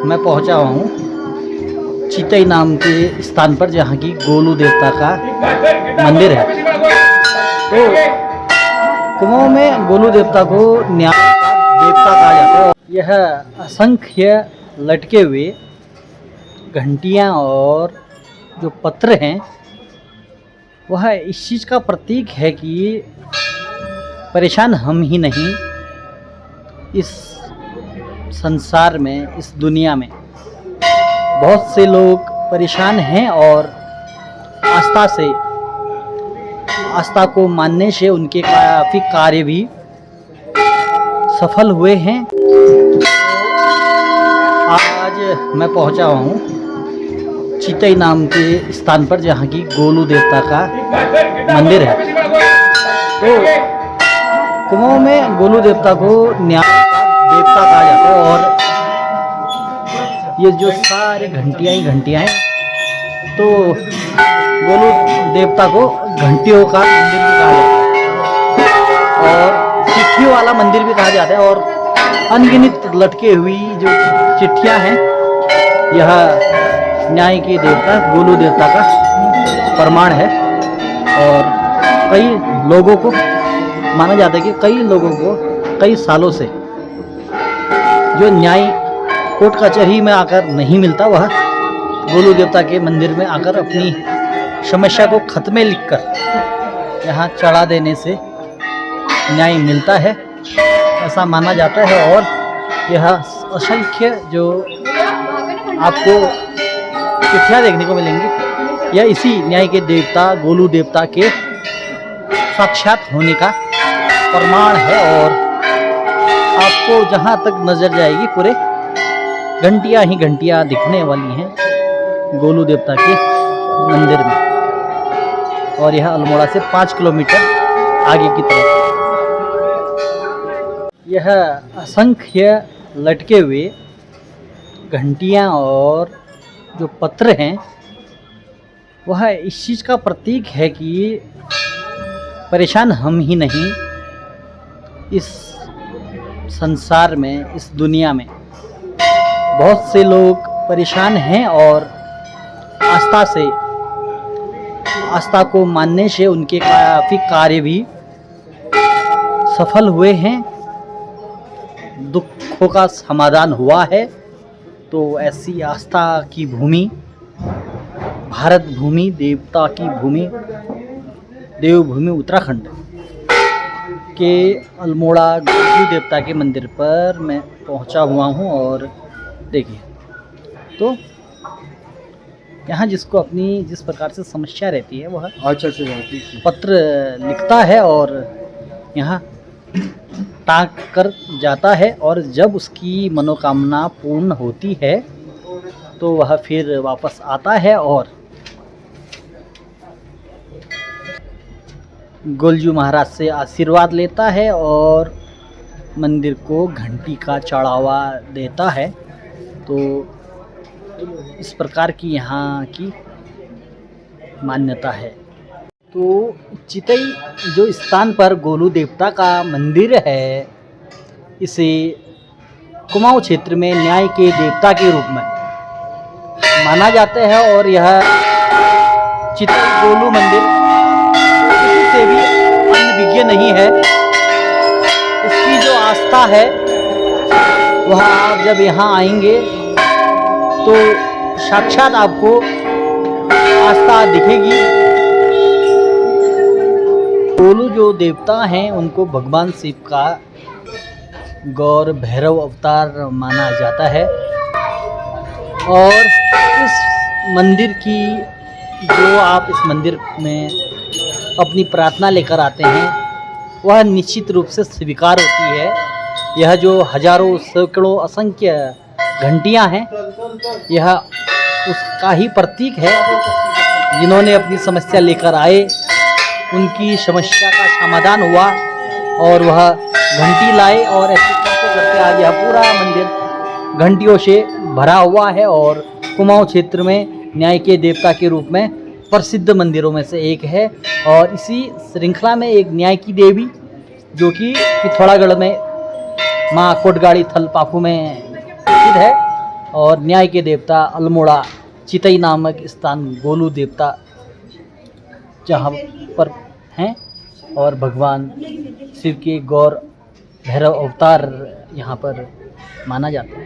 मैं पहुंचा हूँ चितई नाम के स्थान पर, जहाँ की गोलू देवता का मंदिर है। तो कुमाऊं में गोलू देवता को न्याय का देवता कहा जाता है। यह असंख्य लटके हुए घंटियाँ और जो पत्र हैं वह इस चीज़ का प्रतीक है कि परेशान हम ही नहीं, इस संसार में, इस दुनिया में बहुत से लोग परेशान हैं और आस्था को मानने से उनके काफ़ी कार्य भी सफल हुए हैं। आज मैं पहुंचा हूं चितई नाम के स्थान पर, जहां की गोलू देवता का मंदिर है। तो कुमाऊं में गोलू देवता को न्याय का देवता कहा जाता है और ये जो सारी घंटियाँ हैं, तो गोलू देवता को घंटियों का मंदिर भी कहा जाता है और चिट्ठियों वाला मंदिर भी कहा जाता है। और अनगिनत लटके हुई जो चिट्ठियाँ हैं, यह न्याय के देवता गोलू देवता का प्रमाण है। और कई लोगों को माना जाता है कि कई लोगों को कई सालों से जो न्याय कोर्ट कचहरी में आकर नहीं मिलता, वह गोलू देवता के मंदिर में आकर अपनी समस्या को खत में लिखकर यहाँ चढ़ा देने से न्याय मिलता है, ऐसा माना जाता है। और यह असंख्य जो आपको चिट्ठियाँ देखने को मिलेंगी, यह इसी न्याय के देवता गोलू देवता के साक्षात होने का प्रमाण है। और आपको जहाँ तक नजर जाएगी पूरे घंटियाँ ही घंटियाँ दिखने वाली हैं गोलू देवता के मंदिर में। और यह अल्मोड़ा से 5 किलोमीटर आगे की तरफ। यह असंख्य लटके हुए घंटियाँ और जो पत्र हैं, वह इस चीज़ का प्रतीक है कि परेशान हम ही नहीं, इस संसार में, इस दुनिया में बहुत से लोग परेशान हैं और आस्था को मानने से उनके काफ़ी कार्य भी सफल हुए हैं, दुखों का समाधान हुआ है। तो ऐसी आस्था की भूमि, भारत भूमि, देवता की भूमि, देवभूमि उत्तराखंड के अल्मोड़ा गोलू देवता के मंदिर पर मैं पहुंचा हुआ हूं। और देखिए, तो यहाँ जिसको अपनी जिस प्रकार से समस्या रहती है, वह पत्र लिखता है और यहाँ टाँग कर जाता है। और जब उसकी मनोकामना पूर्ण होती है तो वह फिर वापस आता है और गोलजू महाराज से आशीर्वाद लेता है और मंदिर को घंटी का चढ़ावा देता है। तो इस प्रकार की यहाँ की मान्यता है। तो चितई जो स्थान पर गोलू देवता का मंदिर है, इसे कुमाऊं क्षेत्र में न्याय के देवता के रूप में माना जाता है। और यह चितई गोलू मंदिर किसी से भी अनभिज्ञ नहीं है। इसकी जो आस्था है, वह आप जब यहाँ आएंगे तो साक्षात आपको आस्था दिखेगी। गोलू जो देवता हैं, उनको भगवान शिव का गौर भैरव अवतार माना जाता है। और इस मंदिर की जो आप इस मंदिर में अपनी प्रार्थना लेकर आते हैं, वह निश्चित रूप से स्वीकार होती है। यह जो हजारों सैकड़ों असंख्य घंटियां हैं, यह उसका ही प्रतीक है। जिन्होंने अपनी समस्या लेकर आए, उनकी समस्या का समाधान हुआ और वह घंटी लाए। और ऐसे करते करते आज यह पूरा मंदिर घंटियों से भरा हुआ है और कुमाऊं क्षेत्र में न्याय के देवता के रूप में प्रसिद्ध मंदिरों में से एक है। और इसी श्रृंखला में एक न्याय की देवी, जो कि पिथौरागढ़ में माँ कोटगाड़ी थल पाखू में स्थित है, और न्याय के देवता अल्मोड़ा चितई नामक स्थान गोलू देवता जहाँ पर हैं, और भगवान शिव के गौर भैरव अवतार यहाँ पर माना जाता है।